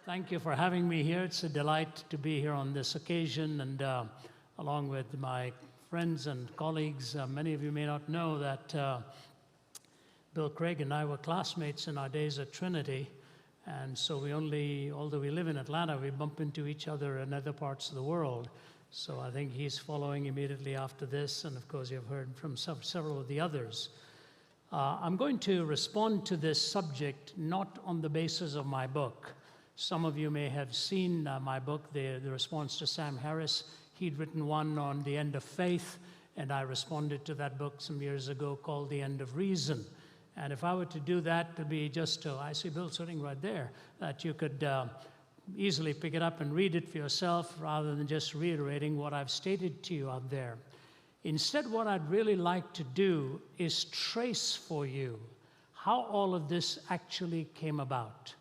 Thank you for having me here. It's a delight to be here on this occasion, and along with my friends and colleagues. Many of you may not know that Bill Craig and I were classmates in our days at Trinity, and so although we live in Atlanta, we bump into each other in other parts of the world. So I think he's following immediately after this, and of course you've heard from several of the others. I'm going to respond to this subject not on the basis of my book. Some of you may have seen my book, the response to Sam Harris. He'd written one on the end of faith, and I responded to that book some years ago called The End of Reason. And if I were to do that, to be just, I see Bill sitting right there, that you could easily pick it up and read it for yourself rather than just reiterating what I've stated to you out there. Instead, what I'd really like to do is trace for you how all of this actually came about.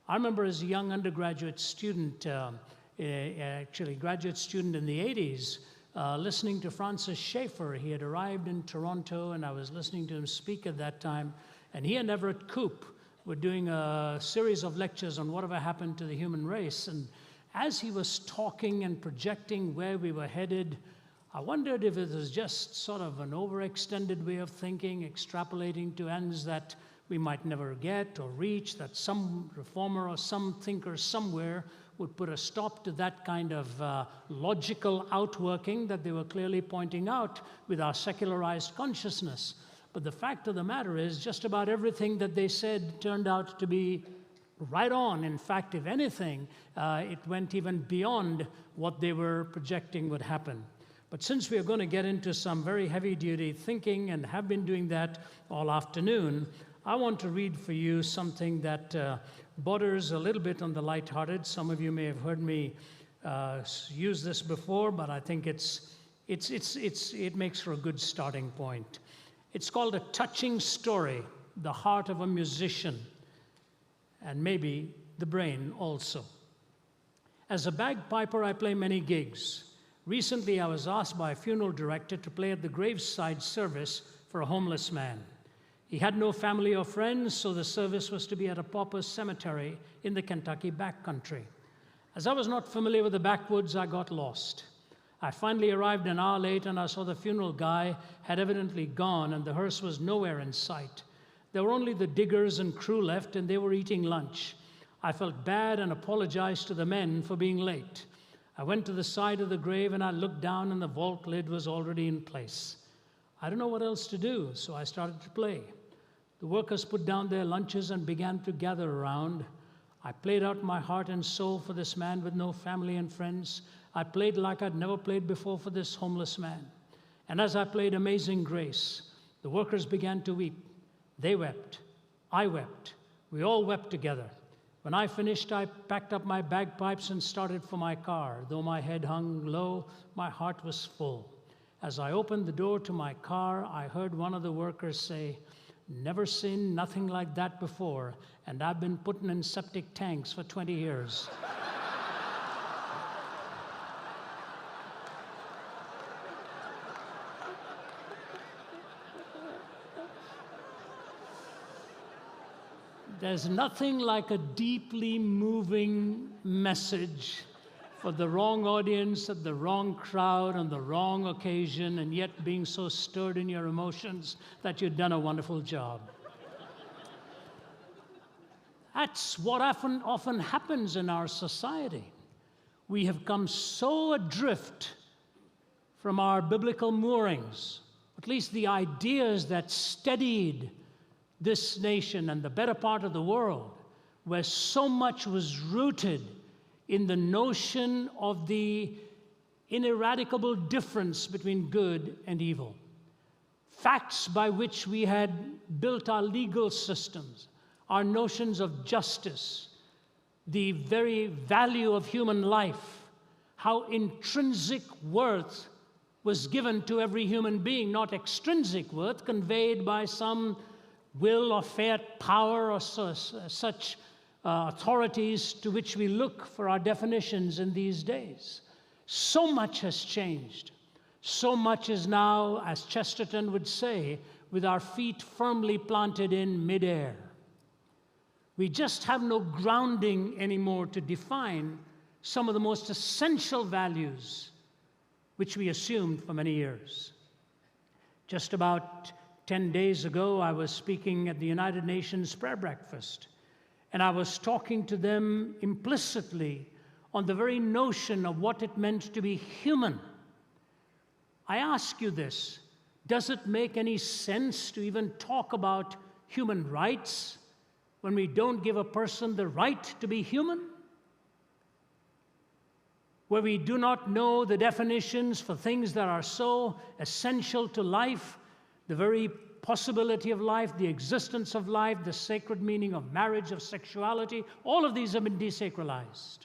I remember as a young undergraduate student, actually graduate student in the 80s, listening to Francis Schaeffer. He had arrived in Toronto, and I was listening to him speak at that time. And he and Everett Koop were doing a series of lectures on whatever happened to the human race. And as he was talking and projecting where we were headed, I wondered if it was just sort of an overextended way of thinking, extrapolating to ends that we might never get or reach, that some reformer or some thinker somewhere would put a stop to that kind of logical outworking that they were clearly pointing out with our secularized consciousness. But the fact of the matter is, just about everything that they said turned out to be right on. In fact, if anything, it went even beyond what they were projecting would happen. But since we are going to get into some very heavy-duty thinking and have been doing that all afternoon, I want to read for you something that borders a little bit on the lighthearted. Some of you may have heard me use this before, but I think it makes for a good starting point. It's called A Touching Story, The Heart of a Musician, and maybe the brain also. As a bagpiper, I play many gigs. Recently, I was asked by a funeral director to play at the graveside service for a homeless man. He had no family or friends, so the service was to be at a pauper's cemetery in the Kentucky backcountry. As I was not familiar with the backwoods, I got lost. I finally arrived an hour late, and I saw the funeral guy had evidently gone, and the hearse was nowhere in sight. There were only the diggers and crew left, and they were eating lunch. I felt bad and apologized to the men for being late. I went to the side of the grave, and I looked down, and the vault lid was already in place. I don't know what else to do, so I started to play. The workers put down their lunches and began to gather around. I played out my heart and soul for this man with no family and friends. I played like I'd never played before for this homeless man. And as I played Amazing Grace, the workers began to weep. They wept. I wept. We all wept together. When I finished, I packed up my bagpipes and started for my car. Though my head hung low, my heart was full. As I opened the door to my car, I heard one of the workers say, "Never seen nothing like that before, and I've been putting in septic tanks for 20 years. There's nothing like a deeply moving message for the wrong audience at the wrong crowd on the wrong occasion, and yet being so stirred in your emotions that you've done a wonderful job. That's what often happens in our society. We have come so adrift from our biblical moorings, at least the ideas that steadied this nation and the better part of the world, where so much was rooted in the notion of the ineradicable difference between good and evil. Facts by which we had built our legal systems, our notions of justice, the very value of human life, how intrinsic worth was given to every human being, not extrinsic worth conveyed by some will or fiat power or such authorities to which we look for our definitions in these days. So much has changed. So much is now, as Chesterton would say, with our feet firmly planted in midair. We just have no grounding anymore to define some of the most essential values which we assumed for many years. Just about 10 days ago, I was speaking at the United Nations prayer breakfast, and I was talking to them implicitly on the very notion of what it meant to be human. I ask you this: does it make any sense to even talk about human rights when we don't give a person the right to be human? Where we do not know the definitions for things that are so essential to life, the very possibility of life, the existence of life, the sacred meaning of marriage, of sexuality, all of these have been desacralized.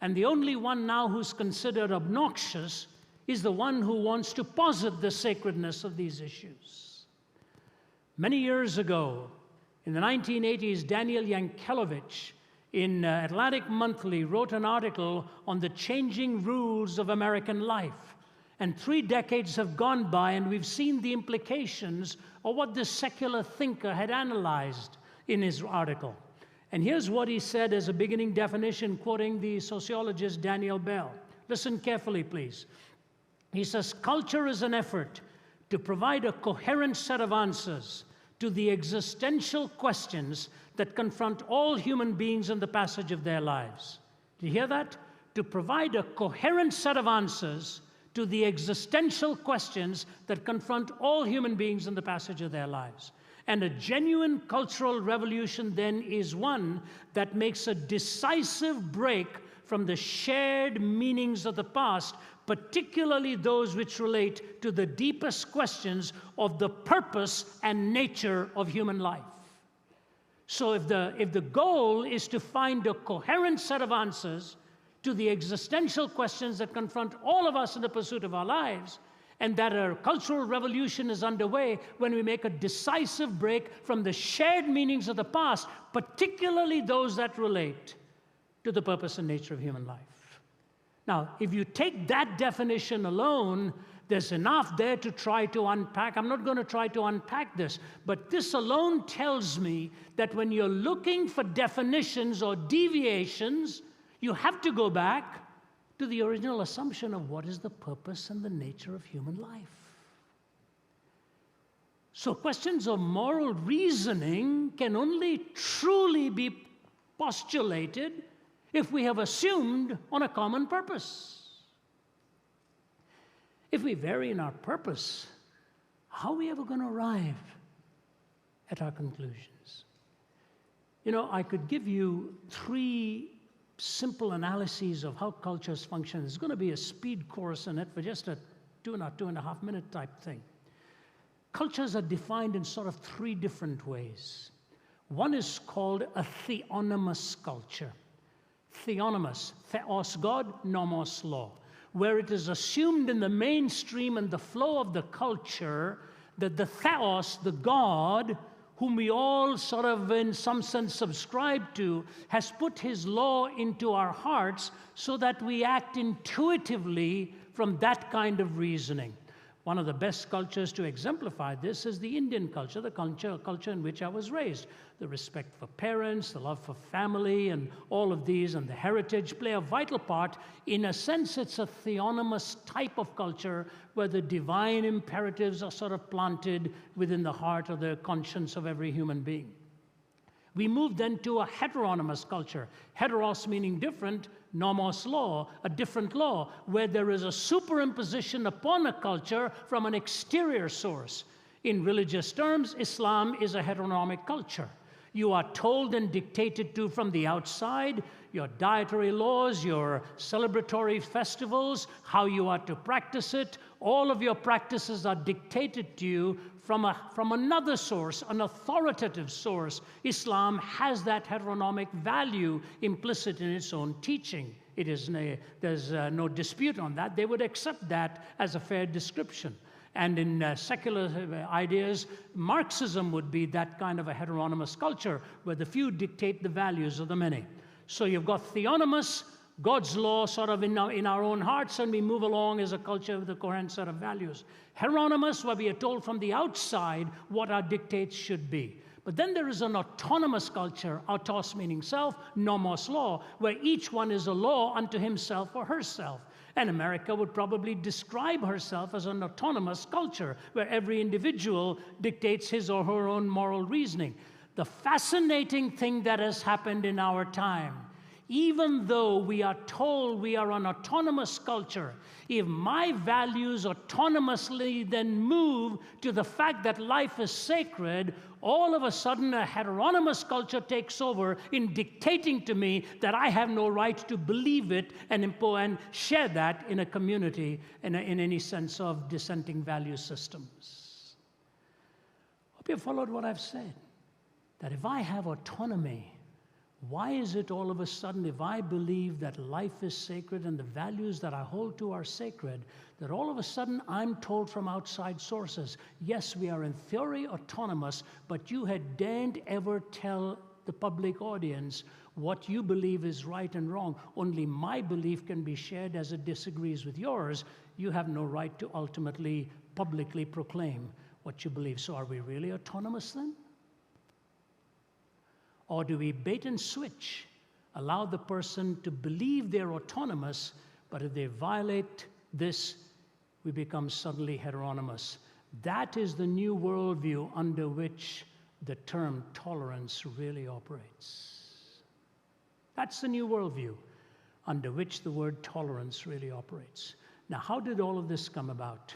And the only one now who's considered obnoxious is the one who wants to posit the sacredness of these issues. Many years ago, in the 1980s, Daniel Yankelevich in Atlantic Monthly wrote an article on the changing rules of American life. And 3 decades have gone by, and we've seen the implications of what this secular thinker had analyzed in his article. And here's what he said as a beginning definition, quoting the sociologist Daniel Bell. Listen carefully, please. He says, culture is an effort to provide a coherent set of answers to the existential questions that confront all human beings in the passage of their lives. Do you hear that? To provide a coherent set of answers to the existential questions that confront all human beings in the passage of their lives. And a genuine cultural revolution then is one that makes a decisive break from the shared meanings of the past, particularly those which relate to the deepest questions of the purpose and nature of human life. So if the goal is to find a coherent set of answers to the existential questions that confront all of us in the pursuit of our lives, and that a cultural revolution is underway when we make a decisive break from the shared meanings of the past, particularly those that relate to the purpose and nature of human life. Now, if you take that definition alone, there's enough there to try to unpack. I'm not going to try to unpack this, but this alone tells me that when you're looking for definitions or deviations, you have to go back to the original assumption of what is the purpose and the nature of human life. So questions of moral reasoning can only truly be postulated if we have assumed on a common purpose. If we vary in our purpose, how are we ever going to arrive at our conclusions? You know, I could give you 3 simple analyses of how cultures function. There's going to be a speed course in it for just a 2.5 minute type thing. Cultures are defined in sort of 3 different ways. One is called a theonomous culture. Theonomous, theos God, nomos law, where it is assumed in the mainstream and the flow of the culture that the theos, the God, whom we all sort of in some sense subscribe to, has put his law into our hearts so that we act intuitively from that kind of reasoning. One of the best cultures to exemplify this is the Indian culture, the culture in which I was raised. The respect for parents, the love for family, and all of these, and the heritage play a vital part. In a sense, it's a theonomous type of culture where the divine imperatives are sort of planted within the heart or the conscience of every human being. We move then to a heteronomous culture. Heteros meaning different, nomos law, a different law, where there is a superimposition upon a culture from an exterior source. In religious terms, Islam is a heteronomic culture. You are told and dictated to from the outside, your dietary laws, your celebratory festivals, how you are to practice it. All of your practices are dictated to you from another source, an authoritative source. Islam has that heteronomic value implicit in its own teaching. There's no dispute on that. They would accept that as a fair description. And in secular ideas, Marxism would be that kind of a heteronomous culture where the few dictate the values of the many. So you've got theonomous, God's law sort of in our own hearts, and we move along as a culture with a coherent set of values. Heteronymous, where we are told from the outside what our dictates should be. But then there is an autonomous culture, autos meaning self, nomos law, where each one is a law unto himself or herself. And America would probably describe herself as an autonomous culture, where every individual dictates his or her own moral reasoning. The fascinating thing that has happened in our time, even though we are told we are an autonomous culture, if my values autonomously then move to the fact that life is sacred, all of a sudden a heteronymous culture takes over in dictating to me that I have no right to believe it and share that in a community in any sense of dissenting value systems. Hope you followed what I've said. That if I have autonomy, why is it all of a sudden, if I believe that life is sacred and the values that I hold to are sacred, that all of a sudden I'm told from outside sources, yes, we are in theory autonomous, but you had daren't ever tell the public audience what you believe is right and wrong. Only my belief can be shared as it disagrees with yours. You have no right to ultimately publicly proclaim what you believe. So are we really autonomous then? Or do we bait and switch, allow the person to believe they're autonomous, but if they violate this, we become suddenly heteronymous? That is the new worldview under which the term tolerance really operates. That's the new worldview under which the word tolerance really operates. Now, how did all of this come about?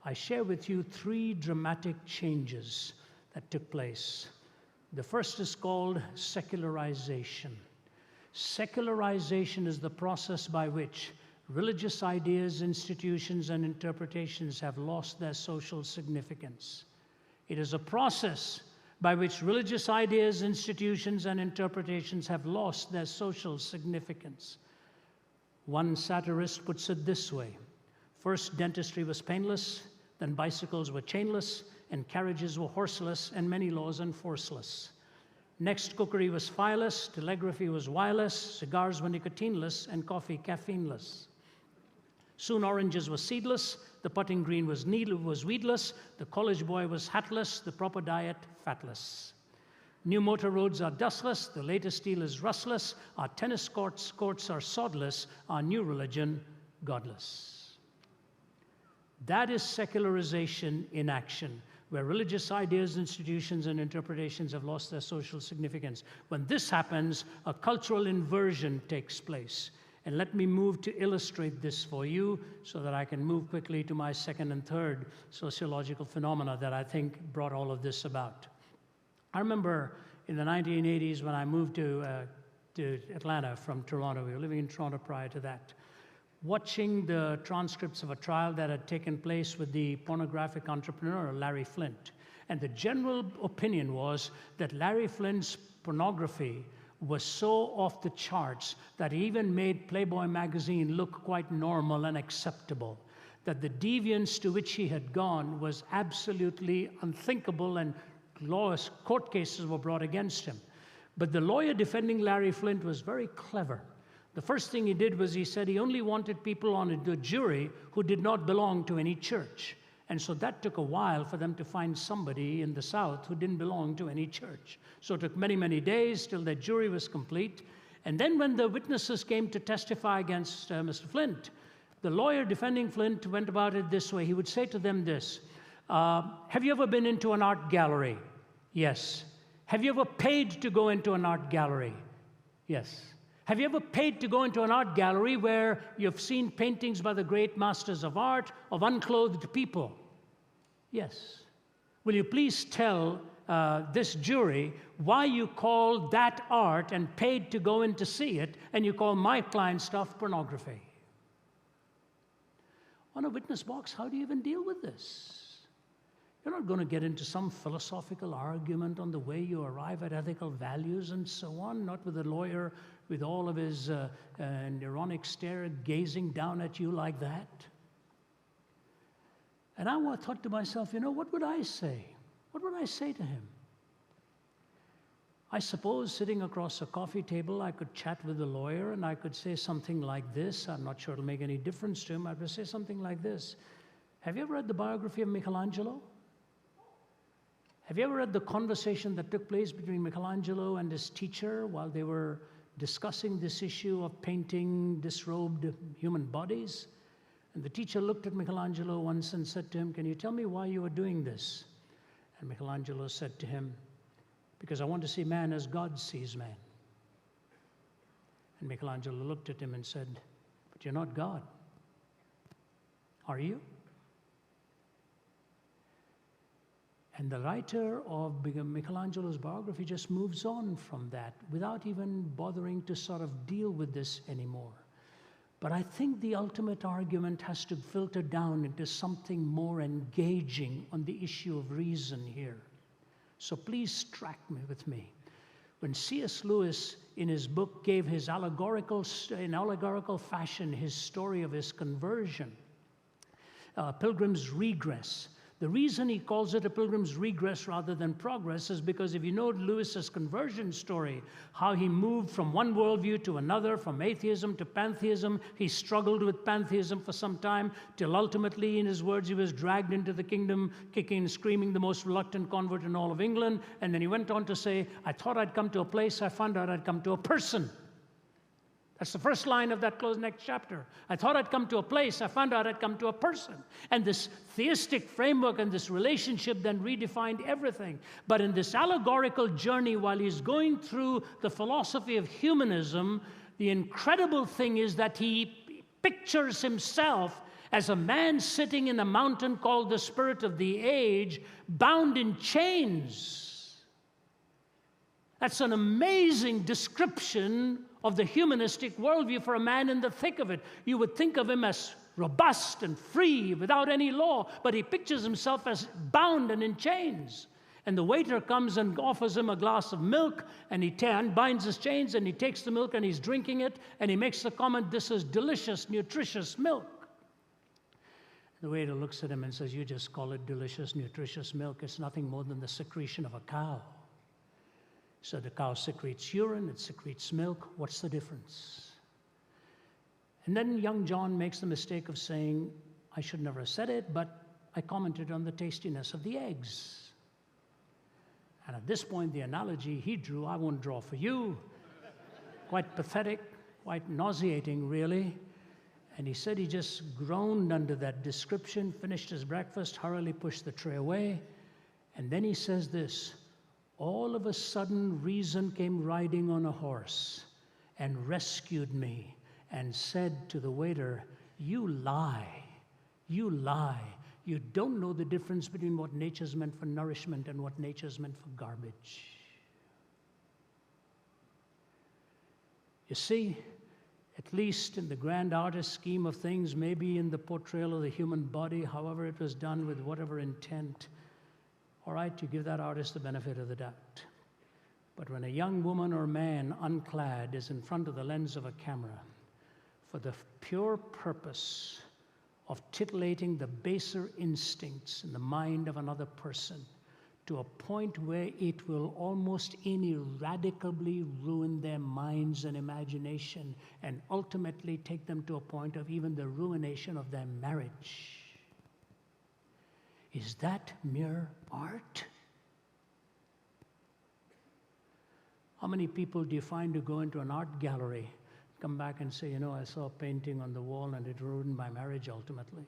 I share with you 3 dramatic changes that took place. The first is called secularization. Secularization is the process by which religious ideas, institutions, and interpretations have lost their social significance. It is a process by which religious ideas, institutions, and interpretations have lost their social significance. One satirist puts it this way: first, dentistry was painless, then bicycles were chainless, and carriages were horseless, and many laws enforceless. Next, cookery was fireless, telegraphy was wireless, cigars were nicotineless, and coffee caffeineless. Soon oranges were seedless, the putting green was weedless, the college boy was hatless, the proper diet fatless. New motor roads are dustless, the latest steel is rustless, our tennis courts are sodless, our new religion godless. That is secularization in action, where religious ideas, institutions, and interpretations have lost their social significance. When this happens, a cultural inversion takes place. And let me move to illustrate this for you so that I can move quickly to my second and third sociological phenomena that I think brought all of this about. I remember in the 1980s when I moved to Atlanta from Toronto. We were living in Toronto prior to that. Watching the transcripts of a trial that had taken place with the pornographic entrepreneur, Larry Flynt. And the general opinion was that Larry Flynt's pornography was so off the charts that he even made Playboy magazine look quite normal and acceptable. That the deviance to which he had gone was absolutely unthinkable, and court cases were brought against him. But the lawyer defending Larry Flynt was very clever. The first thing he did was he said he only wanted people on the jury who did not belong to any church. And so that took a while for them to find somebody in the South who didn't belong to any church. So it took many, many days till that jury was complete. And then when the witnesses came to testify against Mr. Flynt, the lawyer defending Flynt went about it this way. He would say to them this: have you ever been into an art gallery? Yes. Have you ever paid to go into an art gallery? Yes. Have you ever paid to go into an art gallery where you've seen paintings by the great masters of art of unclothed people? Yes. Will you please tell this jury why you call that art and paid to go in to see it, and you call my client stuff pornography? On a witness box, how do you even deal with this? You're not going to get into some philosophical argument on the way you arrive at ethical values and so on, not with a lawyer with all of his ironic stare gazing down at you like that. And I thought to myself, what would I say? What would I say to him? I suppose sitting across a coffee table, I could chat with the lawyer and I could say something like this. I'm not sure it'll make any difference to him. I would say something like this. Have you ever read the biography of Michelangelo? Have you ever read the conversation that took place between Michelangelo and his teacher while they were discussing this issue of painting disrobed human bodies? And the teacher looked at Michelangelo once and said to him, "Can you tell me why you are doing this?" And Michelangelo said to him, "Because I want to see man as God sees man." And Michelangelo looked at him and said, "But you're not God, are you?" And the writer of Michelangelo's biography just moves on from that without even bothering to sort of deal with this anymore. But I think the ultimate argument has to filter down into something more engaging on the issue of reason here. So please track me with me. When C.S. Lewis, in his book, gave his in allegorical fashion his story of his conversion, Pilgrim's Regress, the reason he calls it a pilgrim's regress rather than progress is because if you know Lewis's conversion story, how he moved from one worldview to another, from atheism to pantheism, he struggled with pantheism for some time, till ultimately, in his words, he was dragged into the kingdom, kicking and screaming, the most reluctant convert in all of England. And then he went on to say, "I thought I'd come to a place, I found out I'd come to a person." That's the first line of that next chapter. I thought I'd come to a place, I found out I'd come to a person. And this theistic framework and this relationship then redefined everything. But in this allegorical journey, while he's going through the philosophy of humanism, the incredible thing is that he pictures himself as a man sitting in a mountain called the Spirit of the Age, bound in chains. That's an amazing description of the humanistic worldview for a man in the thick of it. You would think of him as robust and free without any law, but he pictures himself as bound and in chains. And the waiter comes and offers him a glass of milk, and he unbinds his chains, and he takes the milk and he's drinking it, and he makes the comment, "This is delicious, nutritious milk." The waiter looks at him and says, "You just call it delicious, nutritious milk. It's nothing more than the secretion of a cow. So the cow secretes urine, it secretes milk. What's the difference?" And then young John makes the mistake of saying, "I should never have said it, but I commented on the tastiness of the eggs." And at this point, the analogy he drew, I won't draw for you. Quite pathetic, quite nauseating, really. And he said he just groaned under that description, finished his breakfast, hurriedly pushed the tray away. And then he says this, "All of a sudden, reason came riding on a horse and rescued me and said to the waiter, 'You lie, you lie. You don't know the difference between what nature's meant for nourishment and what nature's meant for garbage.'" You see, at least in the grand artist scheme of things, maybe in the portrayal of the human body, however it was done with whatever intent, all right, you give that artist the benefit of the doubt. But when a young woman or man, unclad, is in front of the lens of a camera for the pure purpose of titillating the baser instincts in the mind of another person to a point where it will almost ineradicably ruin their minds and imagination and ultimately take them to a point of even the ruination of their marriage, is that mere art? How many people do you find who go into an art gallery, come back and say, "You know, I saw a painting on the wall and it ruined my marriage ultimately"?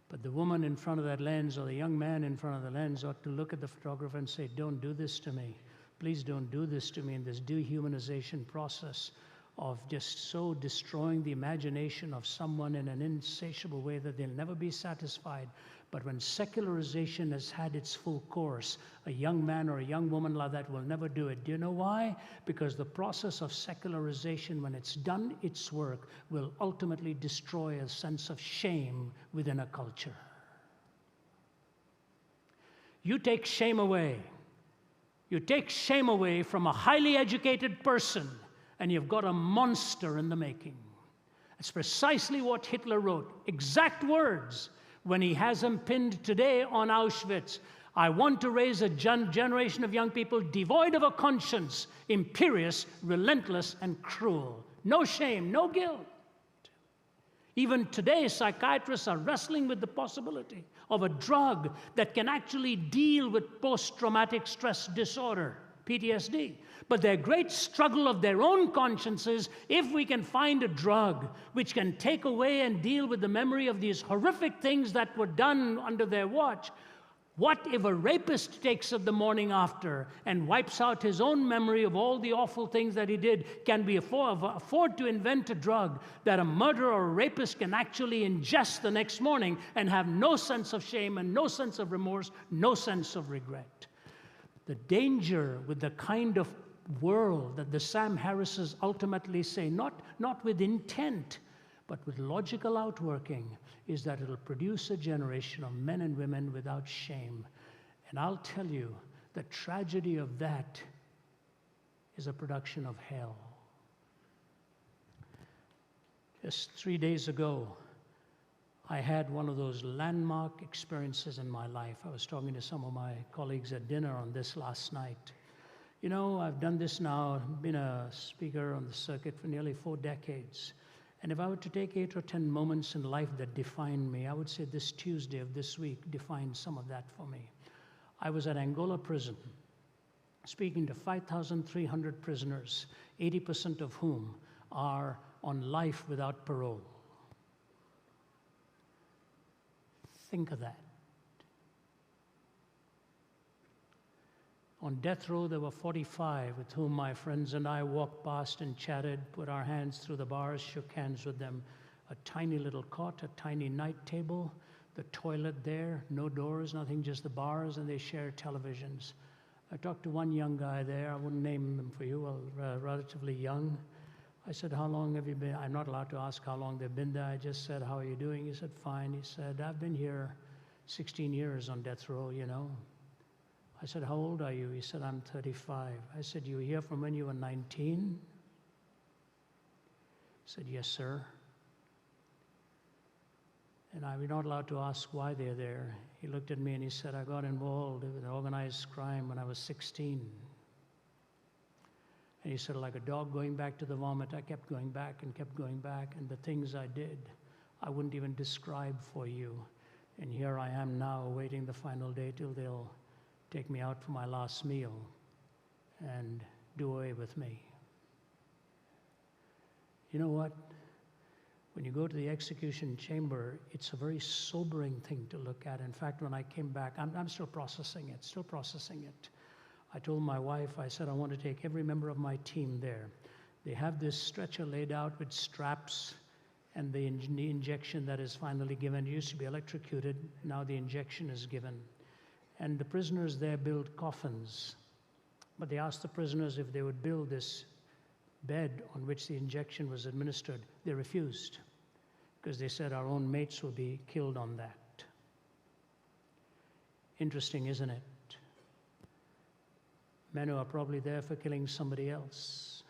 But the woman in front of that lens or the young man in front of the lens ought to look at the photographer and say, "Don't do this to me. Please don't do this to me in this dehumanization process of just so destroying the imagination of someone in an insatiable way that they'll never be satisfied." But when secularization has had its full course, a young man or a young woman like that will never do it. Do you know why? Because the process of secularization, when it's done its work, will ultimately destroy a sense of shame within a culture. You take shame away. You take shame away from a highly educated person, and you've got a monster in the making. It's precisely what Hitler wrote, exact words, when he has him pinned today on Auschwitz. I want to raise a generation of young people devoid of a conscience, imperious, relentless, and cruel. No shame, no guilt. Even today, psychiatrists are wrestling with the possibility of a drug that can actually deal with post-traumatic stress disorder, PTSD. But their great struggle of their own consciences, if we can find a drug which can take away and deal with the memory of these horrific things that were done under their watch. What if a rapist takes it the morning after and wipes out his own memory of all the awful things that he did? Can we afford to invent a drug that a murderer or a rapist can actually ingest the next morning and have no sense of shame and no sense of remorse, no sense of regret? The danger with the kind of world that the Sam Harrises ultimately say, not with intent, but with logical outworking, is that it'll produce a generation of men and women without shame. And I'll tell you, the tragedy of that is a production of hell. Just 3 days ago, I had one of those landmark experiences in my life. I was talking to some of my colleagues at dinner on this last night. You know, I've done this now, been a speaker on the circuit for nearly 4 decades. And if I were to take 8 or 10 moments in life that defined me, I would say this Tuesday of this week defined some of that for me. I was at Angola prison, speaking to 5,300 prisoners, 80% of whom are on life without parole. Think of that. On death row, there were 45 with whom my friends and I walked past and chatted, put our hands through the bars, shook hands with them. A tiny little cot, a tiny night table, the toilet there, no doors, nothing, just the bars, and they shared televisions. I talked to one young guy there. I wouldn't name him for you, relatively young. I said, how long have you been? I'm not allowed to ask how long they've been there. I just said, how are you doing? He said, fine. He said, I've been here 16 years on death row, you know. I said, how old are you? He said, I'm 35. I said, you were here from when you were 19? He said, yes, sir. And I was not allowed to ask why they're there. He looked at me and he said, I got involved with organized crime when I was 16. And he said, like a dog going back to the vomit, I kept going back and kept going back. And the things I did, I wouldn't even describe for you. And here I am now awaiting the final day till they'll take me out for my last meal and do away with me. You know what? When you go to the execution chamber, it's a very sobering thing to look at. In fact, when I came back, I'm still processing it. I told my wife, I said, I want to take every member of my team there. They have this stretcher laid out with straps and the injection that is finally given. It used to be electrocuted. Now the injection is given. And the prisoners there build coffins. But they asked the prisoners if they would build this bed on which the injection was administered. They refused because they said our own mates will be killed on that. Interesting, isn't it? Men who are probably there for killing somebody else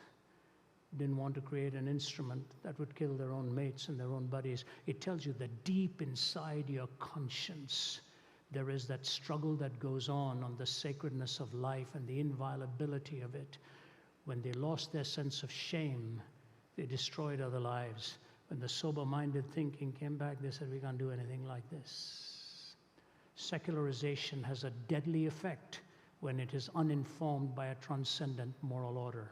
didn't want to create an instrument that would kill their own mates and their own buddies. It tells you that deep inside your conscience, there is that struggle that goes on the sacredness of life and the inviolability of it. When they lost their sense of shame, they destroyed other lives. When the sober-minded thinking came back, they said, we can't do anything like this. Secularization has a deadly effect when it is uninformed by a transcendent moral order.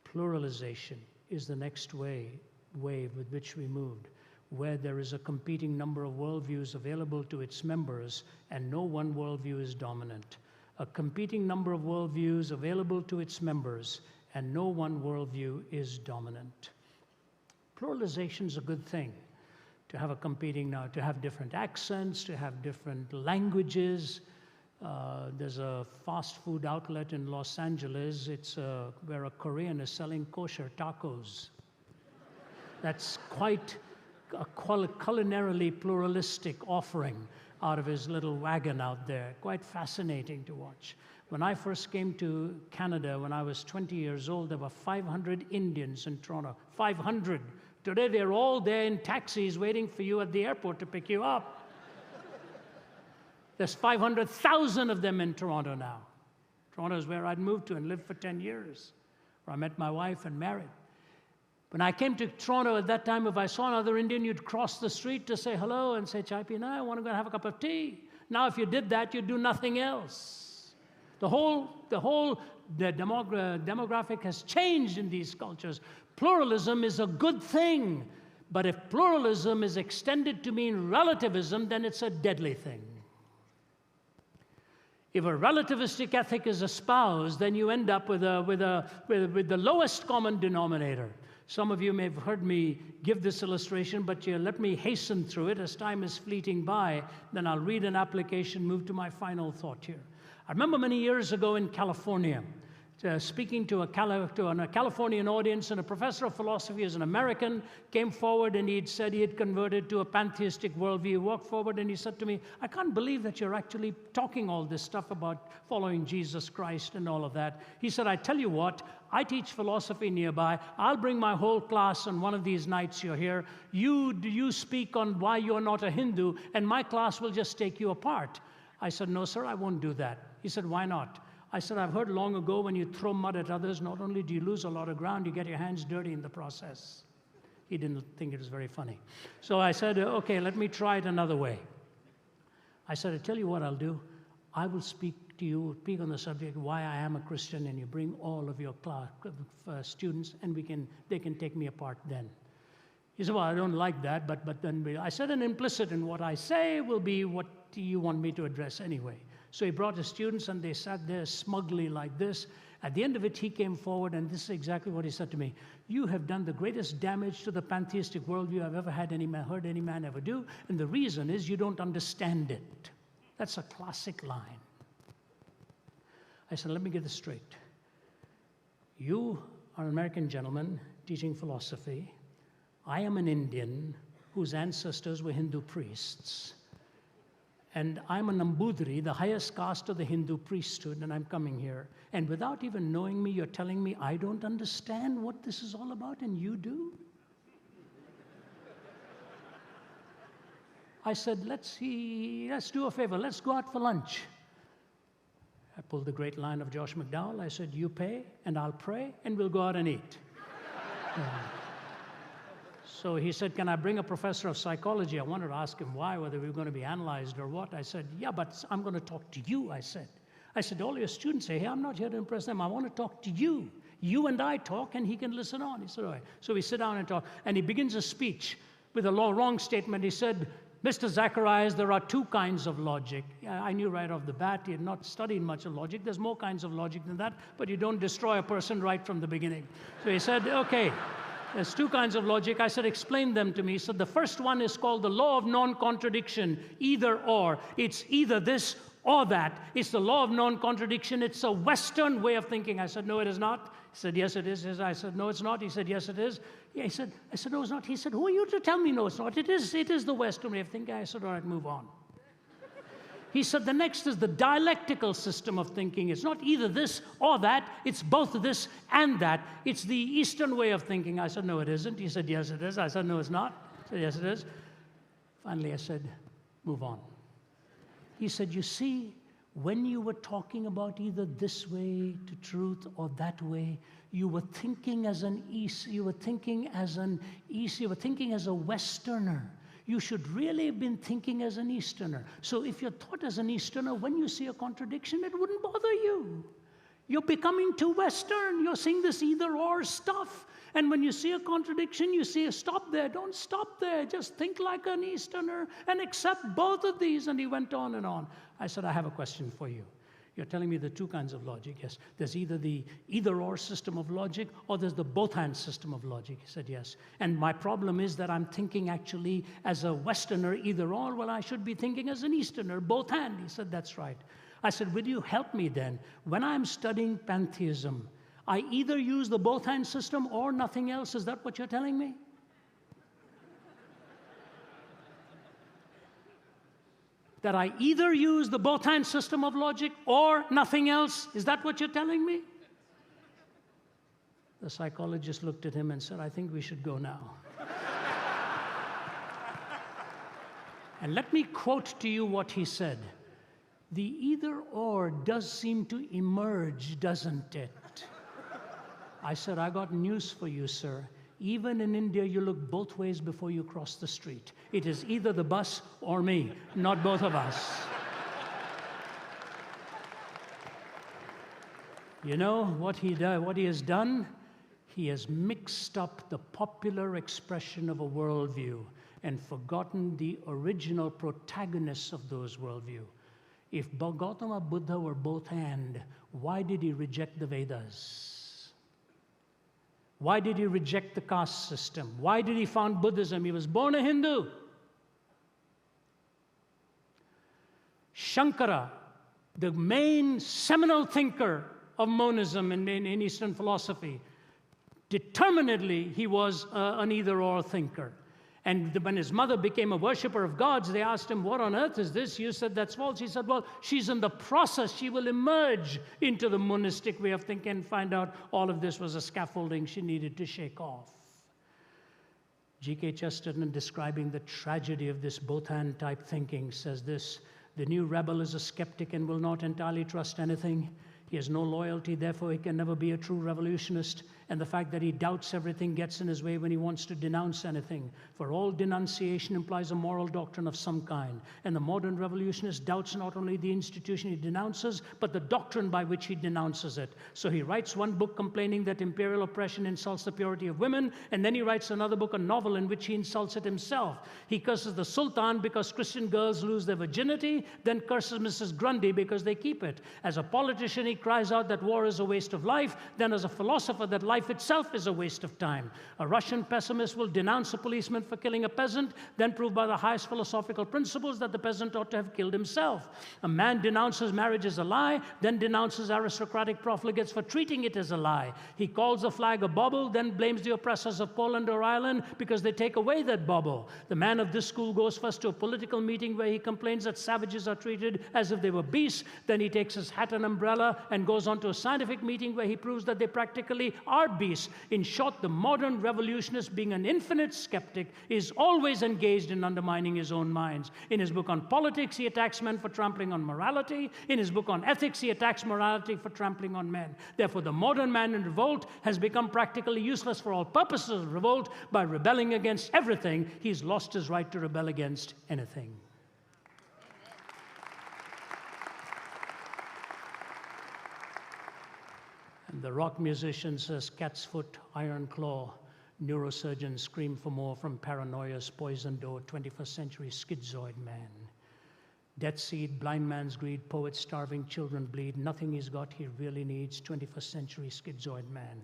Pluralization is the next wave with which we moved, where there is a competing number of worldviews available to its members and no one worldview is dominant. A competing number of worldviews available to its members and no one worldview is dominant. Pluralization is a good thing. To have to have different accents, to have different languages. There's a fast food outlet in Los Angeles. It's where a Korean is selling kosher tacos. That's quite a culinarily pluralistic offering out of his little wagon out there. Quite fascinating to watch. When I first came to Canada, when I was 20 years old, there were 500 Indians in Toronto. 500. Today, they're all there in taxis waiting for you at the airport to pick you up. There's 500,000 of them in Toronto now. Toronto is where I'd moved to and lived for 10 years, where I met my wife and married. When I came to Toronto at that time, if I saw another Indian, you'd cross the street to say hello and say, "Chai pina, I want to go and have a cup of tea." Now, if you did that, you'd do nothing else. The demographic has changed in these cultures. Pluralism is a good thing, but if pluralism is extended to mean relativism, then it's a deadly thing. If a relativistic ethic is espoused, then you end up with the lowest common denominator. Some of you may have heard me give this illustration, but let me hasten through it as time is fleeting by. Then I'll read an application, move to my final thought here. I remember many years ago in California, speaking to a Californian audience, and a professor of philosophy, as an American, came forward and he'd said he had converted to a pantheistic worldview. He walked forward and he said to me, "I can't believe that you're actually talking all this stuff about following Jesus Christ and all of that." He said, "I tell you what, I teach philosophy nearby. I'll bring my whole class on one of these nights you're here. You speak on why you're not a Hindu, and my class will just take you apart." I said, "No, sir, I won't do that." He said, "Why not?" I said, "I've heard long ago when you throw mud at others, not only do you lose a lot of ground, you get your hands dirty in the process." He didn't think it was very funny. So I said, "Okay, let me try it another way." I said, "I tell you what I'll do. I will speak on the subject why I am a Christian, and you bring all of your class, students, and they can take me apart then." He said, "Well, I don't like that, but then I said, "And implicit in what I say will be what you want me to address anyway." So he brought his students, and they sat there smugly like this. At the end of it, he came forward, and this is exactly what he said to me. "You have done the greatest damage to the pantheistic worldview I've ever heard any man ever do, and the reason is you don't understand it." That's a classic line. I said, "Let me get this straight. You are an American gentleman teaching philosophy. I am an Indian whose ancestors were Hindu priests. And I'm a Nambudri, the highest caste of the Hindu priesthood, and I'm coming here. And without even knowing me, you're telling me I don't understand what this is all about, and you do?" I said, let's do a favor. Let's go out for lunch." I pulled the great line of Josh McDowell. I said, "You pay, and I'll pray, and we'll go out and eat." So he said, "Can I bring a professor of psychology?" I wanted to ask him why, whether we were going to be analyzed or what. I said, "Yeah, but I'm going to talk to you," I said. "All your students say, hey, I'm not here to impress them. I want to talk to you. You and I talk, and he can listen on." He said, "All right." So we sit down and talk, and he begins a speech with a wrong statement. He said, "Mr. Zacharias, there are two kinds of logic." I knew right off the bat he had not studied much of logic. There's more kinds of logic than that, but you don't destroy a person right from the beginning. So he said, "Okay, there's two kinds of logic." I said, "Explain them to me." He said, "The first one is called the law of non-contradiction, either or. It's either this or that. It's the law of non-contradiction. It's a Western way of thinking." I said, "No, it is not." He said, "Yes, it is." I said, "No, it's not." He said, "Yes, it is." Yeah, I said, "No, it's not." He said, "Who are you to tell me no, it's not? It is the Western way of thinking." I said, "All right, move on." He said, "The next is the dialectical system of thinking. It's not either this or that. It's both this and that. It's the Eastern way of thinking." I said, "No, it isn't." He said, "Yes, it is." I said, "No, it's not." He said, "Yes, it is." Finally, I said, "Move on." He said, "You see, when you were talking about either this way to truth or that way, you were thinking as an East, you were thinking as a Westerner. You should really have been thinking as an Easterner. So if you're thought as an Easterner, when you see a contradiction, it wouldn't bother you. You're becoming too Western. You're seeing this either-or stuff. And when you see a contradiction, you see, stop there. Don't stop there. Just think like an Easterner and accept both of these." And he went on and on. I said, "I have a question for you. You're telling me the two kinds of logic." Yes. "There's either the either-or system of logic or there's the both-and system of logic." He said, "Yes. And my problem is that I'm thinking actually as a Westerner either-or. Well, I should be thinking as an Easterner both-and." He said, "That's right." I said, "Will you help me then? When I'm studying pantheism, I either use the both-and system or nothing else. Is that what you're telling me?" That I either use the both-and system of logic or nothing else? Is that what you're telling me? The psychologist looked at him and said, "I think we should go now." And let me quote to you what he said. The either or does seem to emerge, doesn't it? I said, I got news for you, sir. Even in India, you look both ways before you cross the street. It is either the bus or me, not both of us. You know what he has done? He has mixed up the popular expression of a worldview and forgotten the original protagonists of those worldview. If Gautama Buddha were both and, why did he reject the Vedas? Why did he reject the caste system? Why did he found Buddhism? He was born a Hindu. Shankara, the main seminal thinker of monism in Eastern philosophy, determinedly he was an either-or thinker. And when his mother became a worshiper of gods, they asked him, what on earth is this? You said that's false. He said, well, she's in the process. She will emerge into the monistic way of thinking and find out all of this was a scaffolding she needed to shake off. G.K. Chesterton, describing the tragedy of this both-and type thinking, says this: the new rebel is a skeptic and will not entirely trust anything. He has no loyalty, therefore he can never be a true revolutionist. And the fact that he doubts everything gets in his way when he wants to denounce anything. For all denunciation implies a moral doctrine of some kind. And the modern revolutionist doubts not only the institution he denounces, but the doctrine by which he denounces it. So he writes one book complaining that imperial oppression insults the purity of women, and then he writes another book, a novel, in which he insults it himself. He curses the Sultan because Christian girls lose their virginity, then curses Mrs. Grundy because they keep it. As a politician, he cries out that war is a waste of life, then as a philosopher that life itself is a waste of time. A Russian pessimist will denounce a policeman for killing a peasant, then prove by the highest philosophical principles that the peasant ought to have killed himself. A man denounces marriage as a lie, then denounces aristocratic profligates for treating it as a lie. He calls the flag a bauble, then blames the oppressors of Poland or Ireland because they take away that bauble. The man of this school goes first to a political meeting where he complains that savages are treated as if they were beasts, then he takes his hat and umbrella and goes on to a scientific meeting where he proves that they practically are beasts. In short, the modern revolutionist, being an infinite skeptic, is always engaged in undermining his own minds. In his book on politics, he attacks men for trampling on morality. In his book on ethics, he attacks morality for trampling on men. Therefore, the modern man in revolt has become practically useless for all purposes of revolt. By rebelling against everything, he's lost his right to rebel against anything. The rock musician says, cat's foot, iron claw. Neurosurgeons scream for more from paranoia's poisoned door. 21st century schizoid man. Death seed, blind man's greed, poets starving, children bleed. Nothing he's got he really needs. 21st century schizoid man.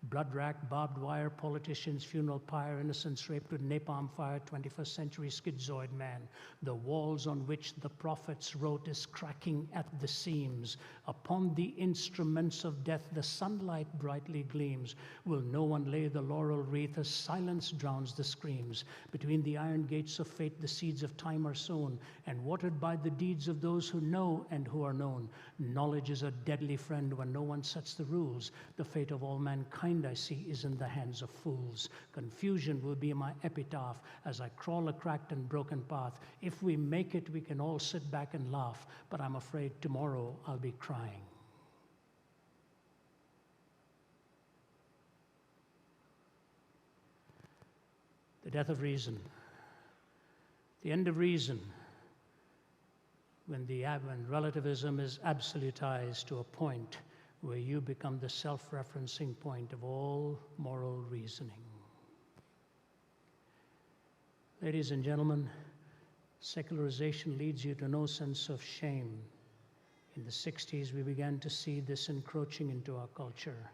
Blood rack, barbed wire, politicians, funeral pyre, innocents raped with napalm fire, 21st century schizoid man. The walls on which the prophets wrote is cracking at the seams. Upon the instruments of death the sunlight brightly gleams. Will no one lay the laurel wreath as silence drowns the screams? Between the iron gates of fate the seeds of time are sown, and watered by the deeds of those who know and who are known. Knowledge is a deadly friend when no one sets the rules. The fate of all mankind I see is in the hands of fools. Confusion will be my epitaph as I crawl a cracked and broken path. If we make it, we can all sit back and laugh, but I'm afraid tomorrow I'll be crying. The death of reason. The end of reason. When relativism is absolutized to a point where you become the self-referencing point of all moral reasoning. Ladies and gentlemen, secularization leads you to no sense of shame. In the 60s, we began to see this encroaching into our culture.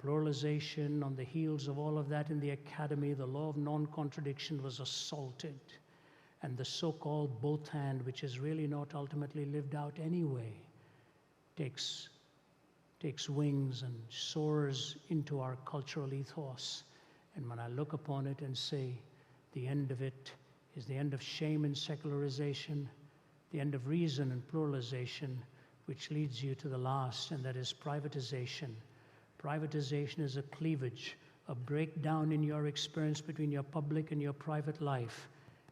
Pluralization, on the heels of all of that in the academy, the law of non-contradiction was assaulted. And the so-called both and, which is really not ultimately lived out anyway, takes wings and soars into our cultural ethos. And when I look upon it and say, the end of it is the end of shame and secularization, the end of reason and pluralization, which leads you to the last, and that is privatization. Privatization is a cleavage, a breakdown in your experience between your public and your private life,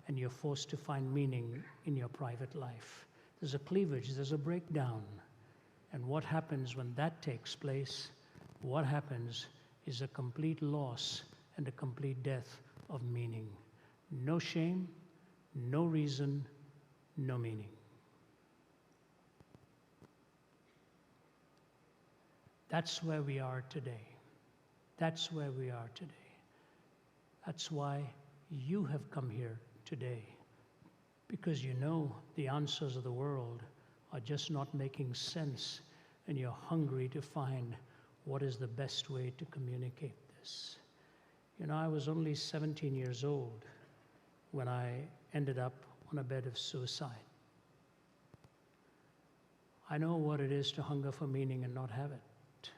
and you're forced to find meaning in your private life. There's a cleavage, there's a breakdown. And what happens when that takes place? What happens is a complete loss and a complete death of meaning. No shame, no reason, no meaning. That's where we are today. That's where we are today. That's why you have come here today. Because you know the answers of the world are just not making sense, and you're hungry to find what is the best way to communicate this. You know, I was only 17 years old when I ended up on a bed of suicide. I know what it is to hunger for meaning and not have it.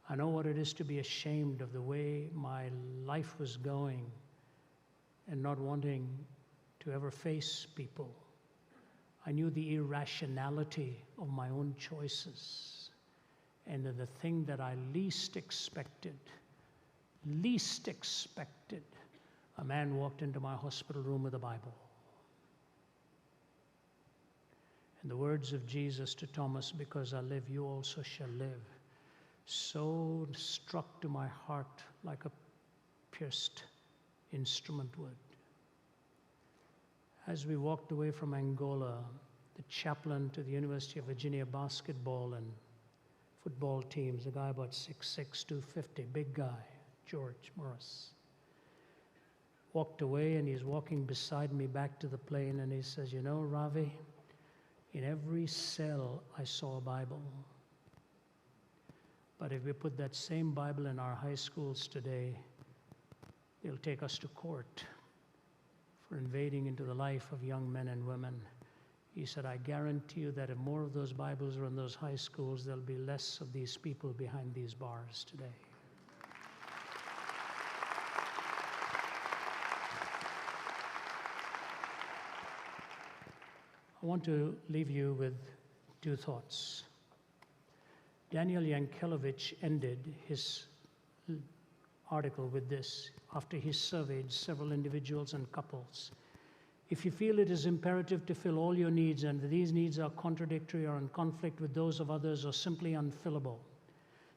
I know what it is to be ashamed of the way my life was going and not wanting to ever face people. I knew the irrationality of my own choices. And the thing that I least expected, a man walked into my hospital room with a Bible. And the words of Jesus to Thomas, "Because I live, you also shall live," so struck to my heart like a pierced instrument would. As we walked away from Angola, the chaplain to the University of Virginia basketball and football teams, a guy about 6'6", 250, big guy, George Morris, walked away, and he's walking beside me back to the plane, and he says, "You know, Ravi, in every cell I saw a Bible. But if we put that same Bible in our high schools today, they'll take us to court for invading into the life of young men and women." He said, "I guarantee you that if more of those Bibles are in those high schools, there'll be less of these people behind these bars today." I want to leave you with two thoughts. Daniel Yankelevich ended his article with this after he surveyed several individuals and couples. "If you feel it is imperative to fill all your needs and these needs are contradictory or in conflict with those of others or simply unfillable,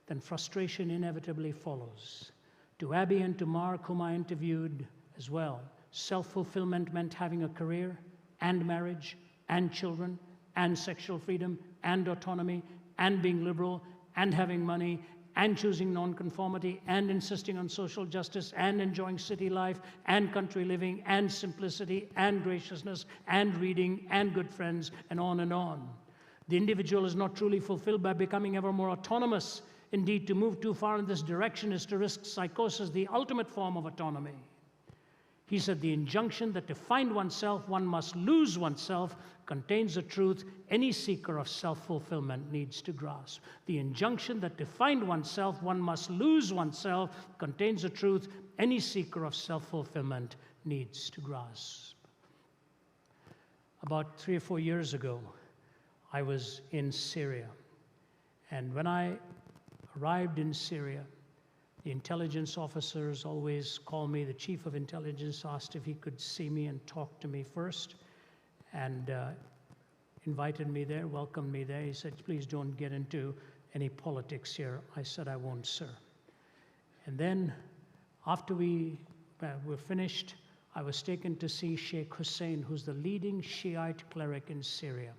then frustration inevitably follows. To Abby and to Mark, whom I interviewed as well, self-fulfillment meant having a career and marriage and children and sexual freedom and autonomy and being liberal and having money and choosing nonconformity and insisting on social justice and enjoying city life and country living and simplicity and graciousness and reading and good friends and on and on. The individual is not truly fulfilled by becoming ever more autonomous. Indeed, to move too far in this direction is to risk psychosis, the ultimate form of autonomy." He said, "The injunction that to find oneself, one must lose oneself contains a truth any seeker of self-fulfillment needs to grasp. The injunction that to find oneself, one must lose oneself contains a truth any seeker of self-fulfillment needs to grasp." About 3 or 4 years ago, I was in Syria. And when I arrived in Syria, the intelligence officers always call me. The chief of intelligence asked if he could see me and talk to me first, and invited me there, welcomed me there. He said, "Please don't get into any politics here." I said, "I won't, sir." And then after we were finished, I was taken to see Sheikh Hussein, who's the leading Shiite cleric in Syria.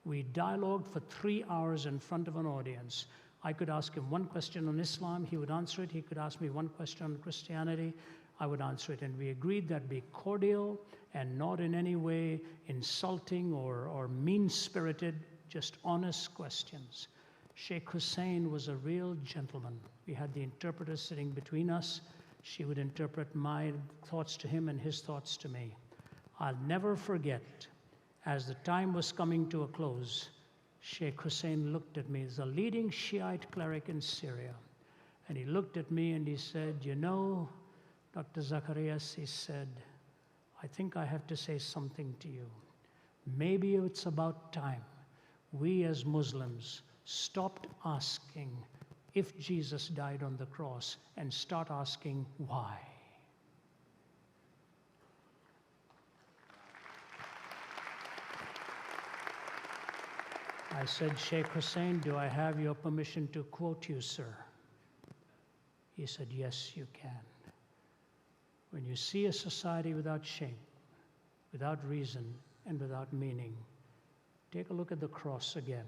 We dialogued for 3 hours in front of an audience. I could ask him one question on Islam, he would answer it. He could ask me one question on Christianity, I would answer it. And we agreed that be cordial and not in any way insulting or mean-spirited, just honest questions. Sheikh Hussein was a real gentleman. We had the interpreter sitting between us. She would interpret my thoughts to him and his thoughts to me. I'll never forget, as the time was coming to a close, Sheikh Hussein looked at me as a leading Shiite cleric in Syria. And he looked at me and he said, "You know, Dr. Zacharias," he said, "I think I have to say something to you. Maybe it's about time we as Muslims stopped asking if Jesus died on the cross and start asking why." I said, Sheikh Hussein, do I have your permission to quote you, sir? He said, yes, you can. When you see a society without shame, without reason, and without meaning, take a look at the cross again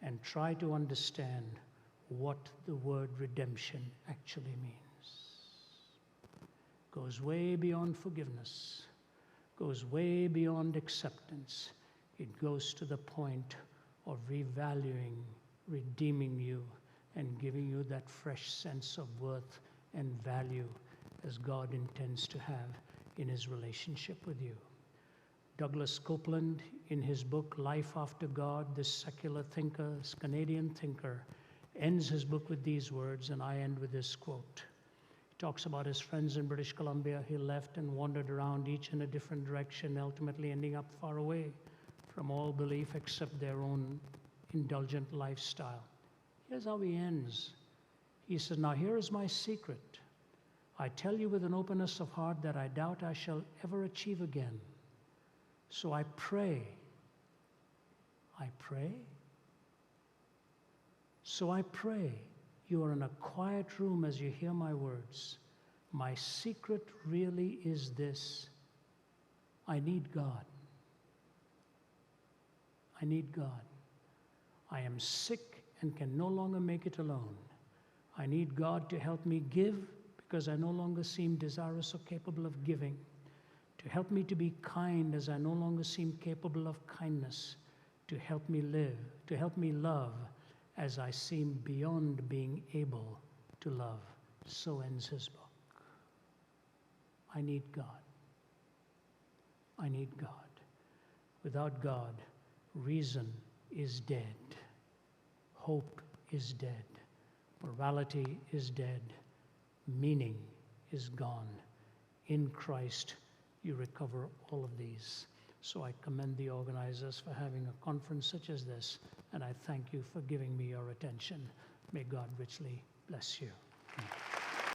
and try to understand what the word redemption actually means. Goes way beyond forgiveness, goes way beyond acceptance. It goes to the point of revaluing, redeeming you, and giving you that fresh sense of worth and value as God intends to have in his relationship with you. Douglas Copeland, in his book, Life After God, this secular thinker, this Canadian thinker, ends his book with these words, and I end with this quote. He talks about his friends in British Columbia. He left and wandered around, each in a different direction, ultimately ending up far away from all belief except their own indulgent lifestyle. Here's how he ends. He says, now here is my secret. I tell you with an openness of heart that I doubt I shall ever achieve again. So I pray. So I pray you are in a quiet room as you hear my words. My secret really is this. I need God. I need God. I am sick and can no longer make it alone. I need God to help me give because I no longer seem desirous or capable of giving. To help me to be kind as I no longer seem capable of kindness. To help me live, to help me love as I seem beyond being able to love. So ends his book. I need God. I need God. Without God, reason is dead. Hope is dead. Morality is dead. Meaning is gone. In Christ, you recover all of these. So I commend the organizers for having a conference such as this, and I thank you for giving me your attention. May God richly bless you.